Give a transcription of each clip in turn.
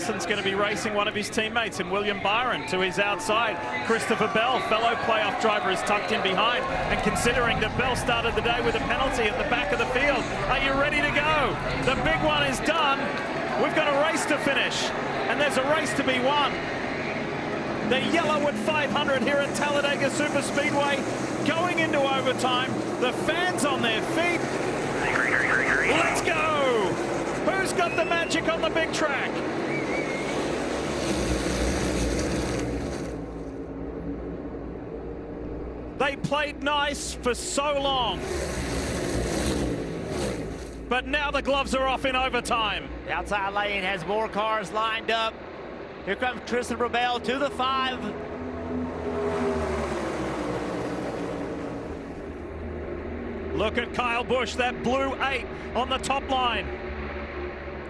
Larson's going to be racing one of his teammates in William Byron to his outside. Christopher Bell, fellow playoff driver, is tucked in behind. And considering that Bell started the day with a penalty at the back of the field, are you ready to go? The big one is done. We've got a race to finish, and there's a race to be won. The Yellawood 500 here at Talladega Superspeedway going into overtime. The fans on their feet. Let's go! Who's got the magic on the big track? They played nice for so long. But now the gloves are off in overtime. The outside lane has more cars lined up. Here comes Christopher Bell to the 5. Look at Kyle Busch, that blue 8 on the top line.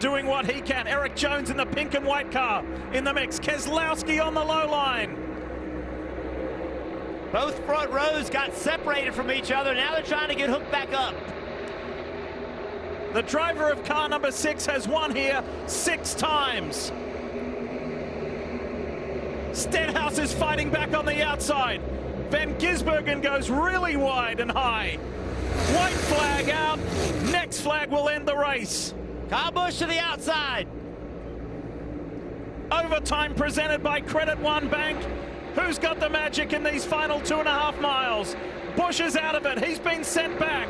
Doing what he can. Eric Jones in the pink and white car in the mix. Keselowski on the low line. Both front rows got separated from each other. Now they're trying to get hooked back up. The driver of car number 6 has won here 6 times. Stenhouse is fighting back on the outside. Van Gisbergen goes really wide and high. White flag out. Next flag will end the race. Kyle Busch to the outside. Overtime presented by Credit One Bank. Who's got the magic in these final 2.5 miles? Busch is out of it. He's been sent back.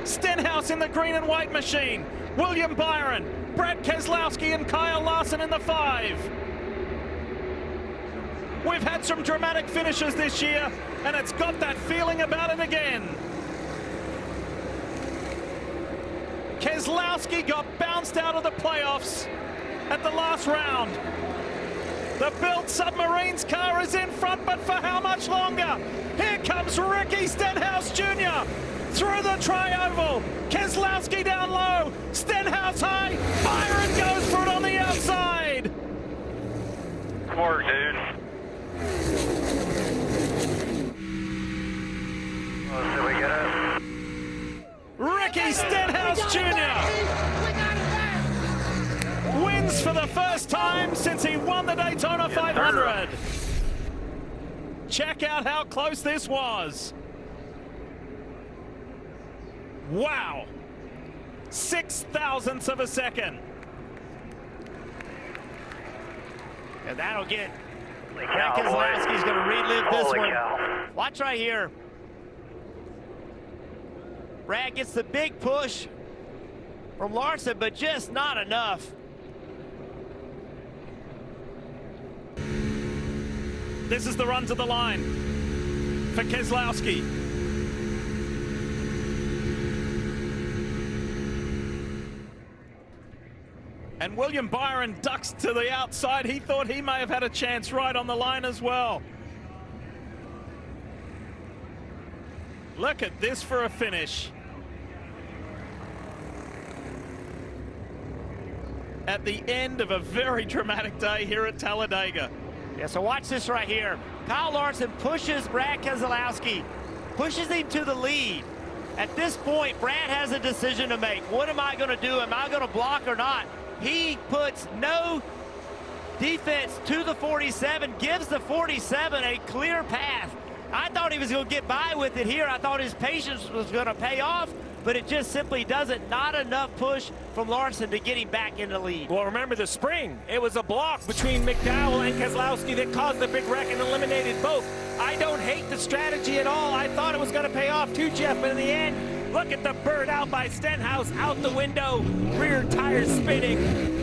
Stenhouse in the green and white machine. William Byron, Brad Keselowski and Kyle Larson in the 5. We've had some dramatic finishes this year, and it's got that feeling about it again. Keselowski got bounced out of the playoffs at the last round. The Built Submarines car is in front, but for how much longer? Here comes Ricky Stenhouse Jr. through the tri-oval. Keselowski down low, Stenhouse high. Byron goes for it on the outside. Good work, dude. Let's see if we get it. Ricky Stenhouse Jr. wins for the first time since he won the Daytona 500. Check out how close this was. Wow. 0.006 of a second. And that'll get Brad Keselowski's going to relive this one. Watch right here. Brad gets the big push from Larson, but just not enough. This is the run to the line for Keselowski. And William Byron ducks to the outside. He thought he may have had a chance right on the line as well. Look at this for a finish. At the end of a very dramatic day here at Talladega. Yeah, so watch this right here. Kyle Larson pushes Brad Keselowski, pushes him to the lead. At this point, Brad has a decision to make. What am I going to do? Am I going to block or not? He puts no defense to the 47, gives the 47 a clear path. I thought he was going to get by with it here. I thought his patience was going to pay off, but it just simply doesn't. Not enough push from Larson to get him back in the lead. Well, remember the spring. It was a block between McDowell and Keselowski that caused the big wreck and eliminated both. I don't hate the strategy at all. I thought it was going to pay off too, Jeff, but in the end, look at the bird out by Stenhouse, out the window, rear tires spinning.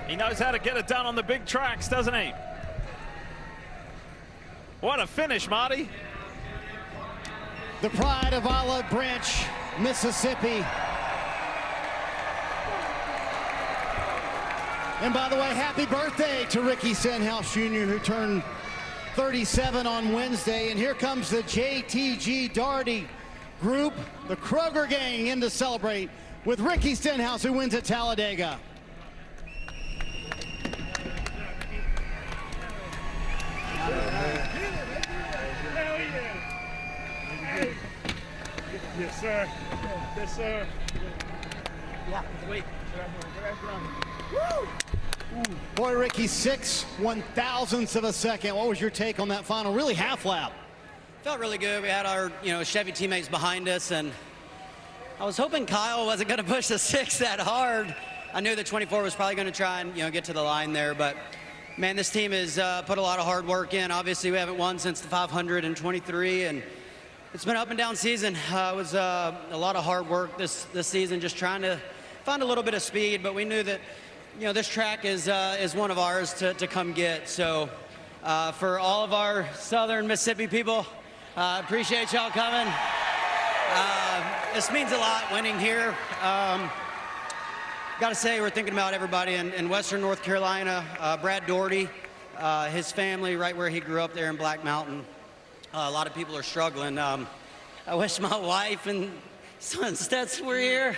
He knows how to get it done on the big tracks, doesn't he? What a finish, Marty. The pride of Olive Branch, Mississippi. And by the way, happy birthday to Ricky Stenhouse Jr., who turned 37 on Wednesday. And here comes the JTG Daugherty group, the Kroger gang, in to celebrate with Ricky Stenhouse, who wins at Talladega. sir. Yes, sir. Yeah, wait. Boy, Ricky, 6/1000ths of a second. What was your take on that final, really half lap? Felt really good. We had our, Chevy teammates behind us, and I was hoping Kyle wasn't going to push the 6 that hard. I knew the 24 was probably going to try and, get to the line there, but man, this team has put a lot of hard work in. Obviously, we haven't won since the 500 in 23, and it's been an up and down season. It was a lot of hard work this season, just trying to find a little bit of speed, but we knew that, this track is one of ours to come get. So for all of our Southern Mississippi people, appreciate y'all coming. This means a lot, winning here. Got to say, we're thinking about everybody in Western North Carolina. Brad Doherty, his family, right where he grew up there in Black Mountain. A lot of people are struggling. I wish my wife and son Stets were here.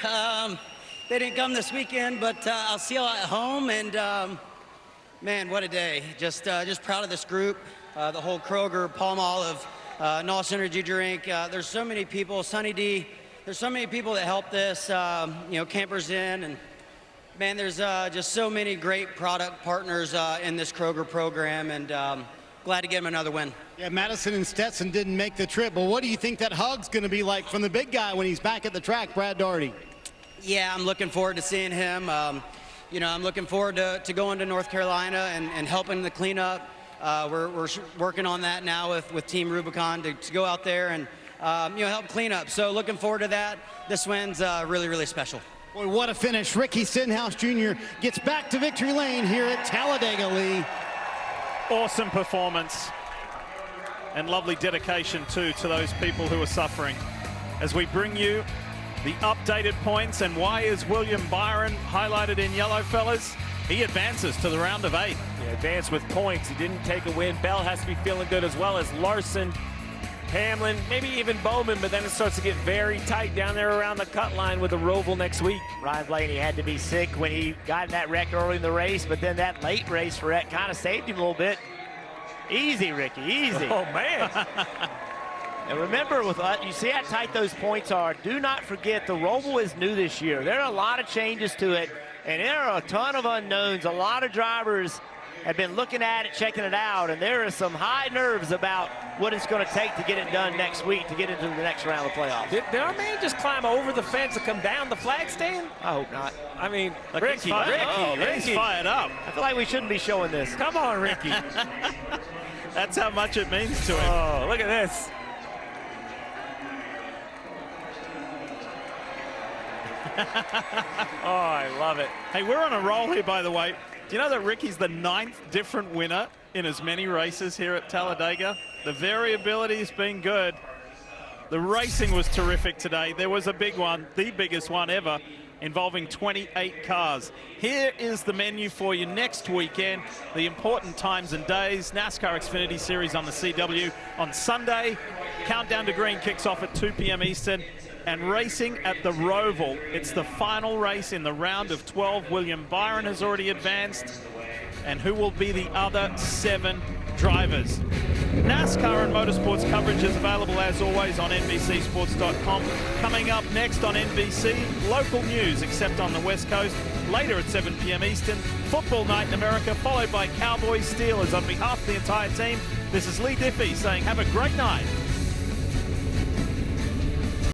They didn't come this weekend, but I'll see y'all at home. And man, what a day! Just proud of this group, the whole Kroger, Palm Olive, NOS Energy Drink. There's so many people. Sunny D. There's so many people that help this. Campers Inn, and man, there's just so many great product partners in this Kroger program, and glad to get him another win. Yeah, Madison and Stetson didn't make the trip, but what do you think that hug's going to be like from the big guy when he's back at the track, Brad Doherty? Yeah, I'm looking forward to seeing him. I'm looking forward to going to North Carolina and helping the cleanup. We're working on that now with Team Rubicon to go out there and help clean up. So looking forward to that. This win's really, really special. Boy, what a finish. Ricky Stenhouse Jr. gets back to victory lane here at Talladega, Lee. Awesome performance and lovely dedication too to those people who are suffering. As we bring you the updated points, and why is William Byron highlighted in yellow, fellas? He advances to the round of 8. He advanced with points. He didn't take a win. Bell has to be feeling good, as well as Larson, Hamlin, maybe even Bowman, but then it starts to get very tight down there around the cut line with the Roval next week. Ryan Blaney had to be sick when he got in that wreck early in the race, but then that late race wreck kind of saved him a little bit. Easy, Ricky, easy. Oh, man. And remember, you see how tight those points are. Do not forget, the Roval is new this year. There are a lot of changes to it, and there are a ton of unknowns. A lot of drivers have been looking at it, checking it out, and there are some high nerves about what it's going to take to get it done next week to get into the next round of playoffs. Did our man just climb over the fence and come down the flag stand? I hope not. I mean, Like Ricky. He's fired up. I feel like we shouldn't be showing this. Come on, Ricky. That's how much it means to him. Oh, look at this. Oh, I love it. Hey, we're on a roll here, by the way. Do you know that Ricky's the 9th different winner in as many races here at Talladega? The variability has been good. The racing was terrific today. There was a big one, the biggest one ever, involving 28 cars. Here is the menu for you next weekend. The important times and days. NASCAR Xfinity Series on the CW on Sunday. Countdown to Green kicks off at 2 p.m. Eastern. And racing at the Roval. It's the final race in the round of 12. William Byron has already advanced. And who will be the other 7 drivers? NASCAR and motorsports coverage is available as always on NBCSports.com. Coming up next on NBC, local news except on the West Coast. Later at 7 p.m. Eastern, football night in America, followed by Cowboys Steelers. On behalf of the entire team, this is Lee Diffie saying have a great night.